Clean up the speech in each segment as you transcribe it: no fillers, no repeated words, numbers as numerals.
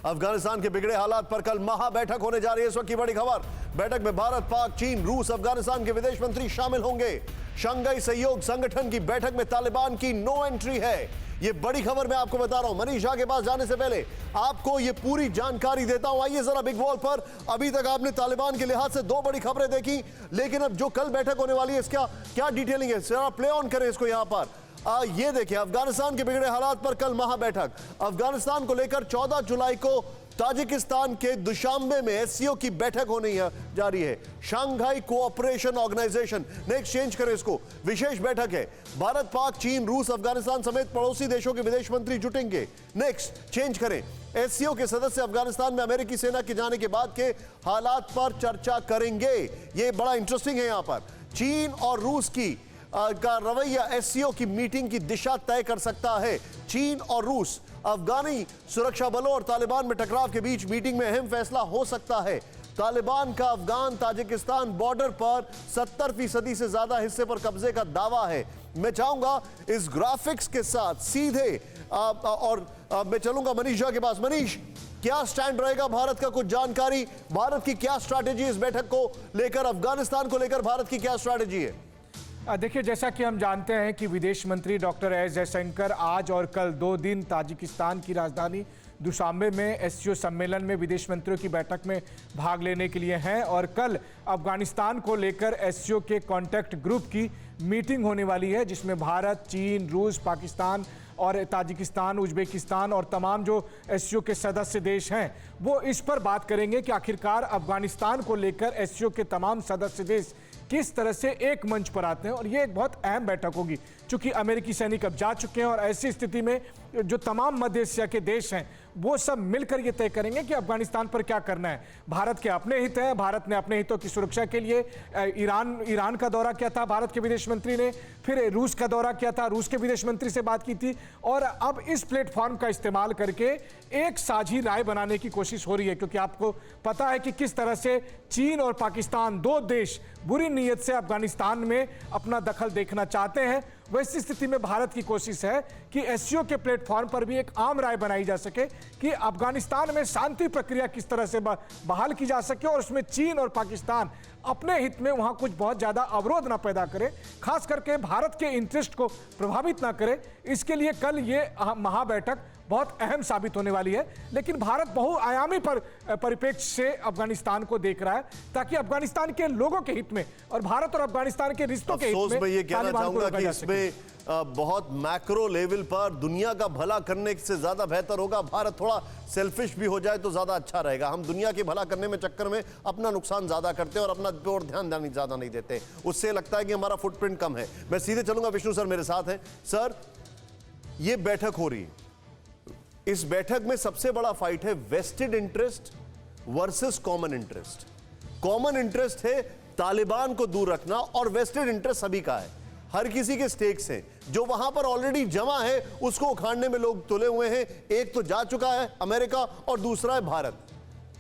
अफगानिस्तान के बिगड़े हालात पर कल महा बैठक होने जा रही है। इस वक्त की बड़ी खबर, बैठक में भारत, पाक, चीन, रूस, अफगानिस्तान के विदेश मंत्री शामिल होंगे। शंघाई सहयोग संगठन की बैठक में तालिबान की नो एंट्री है। ये बड़ी खबर मैं आपको बता रहा हूं। मनीष झा के पास जाने से पहले आपको ये पूरी जानकारी देता हूं। आइए जरा बिग वॉल पर। अभी तक आपने तालिबान के लिहाज से दो बड़ी खबरें देखी, लेकिन अब जो कल बैठक होने वाली है इसका क्या डिटेलिंग है, जरा प्ले ऑन करें इसको यहां पर। ये देखिए, अफगानिस्तान के बिगड़े हालात पर कल महा बैठक। अफगानिस्तान को लेकर 14 जुलाई को ताजिकिस्तान के दुशांबे में एससीओ की बैठक होने जा रही है। Shanghai cooperation organisation, next change करें इसको, विशेष बैठक है। भारत, पाक, चीन, रूस, अफगानिस्तान समेत पड़ोसी देशों के विदेश मंत्री जुटेंगे। नेक्स्ट चेंज करें, एससीओ के सदस्य अफगानिस्तान में अमेरिकी सेना के जाने के बाद के हालात पर चर्चा करेंगे। ये बड़ा इंटरेस्टिंग है। यहां पर चीन और रूस का रवैया एससीओ की मीटिंग की दिशा तय कर सकता है। चीन और रूस, अफगानी सुरक्षा बलों और तालिबान में टकराव के बीच मीटिंग में अहम फैसला हो सकता है। तालिबान का अफगान ताजिकिस्तान बॉर्डर पर 70% से ज्यादा हिस्से पर कब्जे का दावा है। मैं चाहूंगा इस ग्राफिक्स के साथ सीधे मैं चलूंगा मनीष झा के पास। मनीष, क्या स्टैंड रहेगा भारत का, कुछ जानकारी, भारत की क्या स्ट्रैटेजी इस बैठक को लेकर, अफगानिस्तान को लेकर भारत की क्या स्ट्रैटेजी है? देखिए, जैसा कि हम जानते हैं कि विदेश मंत्री डॉक्टर एस जयशंकर आज और कल 2 दिन ताजिकिस्तान की राजधानी दुशांबे में एससीओ सम्मेलन में विदेश मंत्रियों की बैठक में भाग लेने के लिए हैं और कल अफगानिस्तान को लेकर एससीओ के कॉन्टैक्ट ग्रुप की मीटिंग होने वाली है, जिसमें भारत, चीन, रूस, पाकिस्तान और ताजिकिस्तान, उज्बेकिस्तान और तमाम जो एससीओ के सदस्य देश हैं वो इस पर बात करेंगे कि आखिरकार अफगानिस्तान को लेकर एससीओ के तमाम सदस्य देश किस तरह से एक मंच पर आते हैं। और ये एक बहुत अहम बैठक होगी, क्योंकि अमेरिकी सैनिक अब जा चुके हैं और ऐसी स्थिति में जो तमाम मध्य एशिया के देश हैं वो सब मिलकर ये तय करेंगे कि अफगानिस्तान पर क्या करना है। भारत के अपने हित हैं, भारत ने अपने हितों की सुरक्षा के लिए ईरान का दौरा किया था भारत के विदेश मंत्री ने, फिर रूस का दौरा किया था, रूस के विदेश मंत्री से बात की थी, और अब इस प्लेटफॉर्म का इस्तेमाल करके एक साझी राय बनाने की कोशिश हो रही है। क्योंकि आपको पता है कि किस तरह से चीन और पाकिस्तान, 2 देश बुरी नीयत से अफगानिस्तान में अपना दखल देखना चाहते हैं। वैसी स्थिति में भारत की कोशिश है कि एससीओ के प्लेटफॉर्म पर भी एक आम राय बनाई जा सके कि अफगानिस्तान में शांति प्रक्रिया किस तरह से बहाल की जा सके और उसमें चीन और पाकिस्तान अपने हित में वहां कुछ बहुत ज्यादा अवरोध ना पैदा करे, खास करके भारत के इंटरेस्ट को प्रभावित ना करे। इसके लिए कल ये महाबैठक बहुत अहम साबित होने वाली है। लेकिन भारत बहुआयामी परिप्रेक्ष्य से अफगानिस्तान को देख रहा है, ताकि अफगानिस्तान के लोगों के हित में और भारत और अफगानिस्तान के रिश्तों के हित में ये कहना चाहूंगा कि इसमें बहुत मैक्रो लेवल पर दुनिया का भला करने से ज्यादा बेहतर होगा भारत थोड़ा सेल्फिश भी हो जाए तो ज्यादा अच्छा रहेगा। हम दुनिया के भला करने में चक्कर में अपना नुकसान ज्यादा करते हैं और अपना और ध्यान ज्यादा नहीं देते, उससे लगता है कि हमारा फुटप्रिंट कम है। मैं सीधे चलूंगा, विष्णु सर मेरे साथ हैं। सर, ये बैठक हो रही है, इस बैठक में सबसे बड़ा फाइट है vested interest versus common interest. Common interest है तालिबान को दूर रखना और वेस्टेड इंटरेस्ट सभी का है, हर किसी के स्टेक्स हैं। जो वहां पर ऑलरेडी जमा है उसको उखाड़ने में लोग तुले हुए हैं। एक तो जा चुका है अमेरिका और दूसरा है भारत।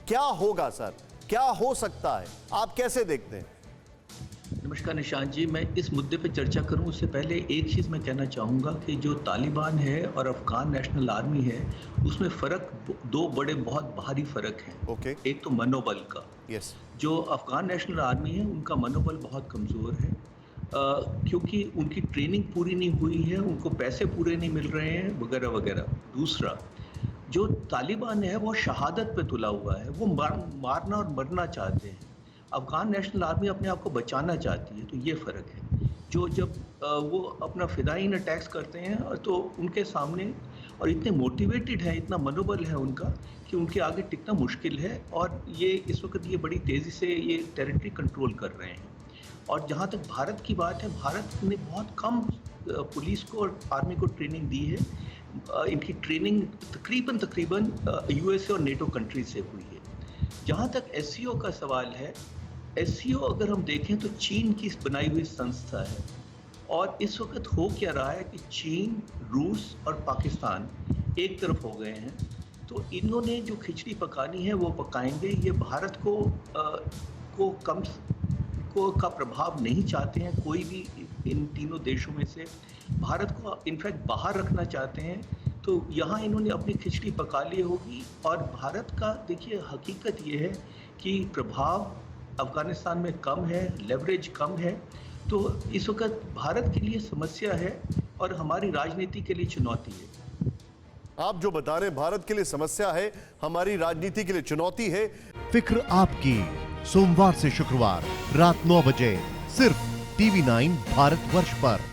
क्या होगा सर, क्या हो सकता है, आप कैसे देखते हैं? नमस्कार निशांत जी, मैं इस मुद्दे पर चर्चा करूं उससे पहले एक चीज़ मैं कहना चाहूँगा कि जो तालिबान है और अफगान नेशनल आर्मी है उसमें फ़र्क, 2 बड़े बहुत भारी फ़र्क हैं। एक तो मनोबल का। जो अफगान नेशनल आर्मी है उनका मनोबल बहुत कमज़ोर है, क्योंकि उनकी ट्रेनिंग पूरी नहीं हुई है, उनको पैसे पूरे नहीं मिल रहे हैं वगैरह वगैरह। दूसरा, जो तालिबान है वो शहादत पे तुला हुआ है, वो मारना और मरना चाहते हैं। अफगान नेशनल आर्मी अपने आप को बचाना चाहती है, तो ये फ़र्क है। जो जब वो अपना फिदाइन अटैक्स करते हैं और तो उनके सामने, और इतने मोटिवेटेड हैं, इतना मनोबल है उनका कि उनके आगे टिकना मुश्किल है। और ये इस वक्त ये बड़ी तेज़ी से ये टेरिटरी कंट्रोल कर रहे हैं। और जहाँ तक भारत की बात है, भारत ने बहुत कम पुलिस को और आर्मी को ट्रेनिंग दी है। इनकी ट्रेनिंग तकरीबन यूएसए और नेटो कंट्रीज से हुई है। जहाँ तक एससीओ का सवाल है, एससीओ अगर हम देखें तो चीन की बनाई हुई संस्था है। और इस वक्त हो क्या रहा है कि चीन, रूस और पाकिस्तान एक तरफ हो गए हैं, तो इन्होंने जो खिचड़ी पकानी है वो पकाएंगे। ये भारत को का प्रभाव नहीं चाहते हैं कोई भी इन तीनों देशों में से। भारत को इनफैक्ट बाहर रखना चाहते हैं। तो यहाँ इन्होंने अपनी खिचड़ी पका ली होगी। और भारत का देखिए हकीकत ये है कि प्रभाव अफगानिस्तान में कम है, लेवरेज कम है, तो इस वक्त भारत के लिए समस्या है और हमारी राजनीति के लिए चुनौती है। आप जो बता रहे हैं भारत के लिए समस्या है, हमारी राजनीति के लिए चुनौती है। फिक्र आपकी, सोमवार से शुक्रवार रात 9 बजे सिर्फ TV9 भारतवर्ष पर।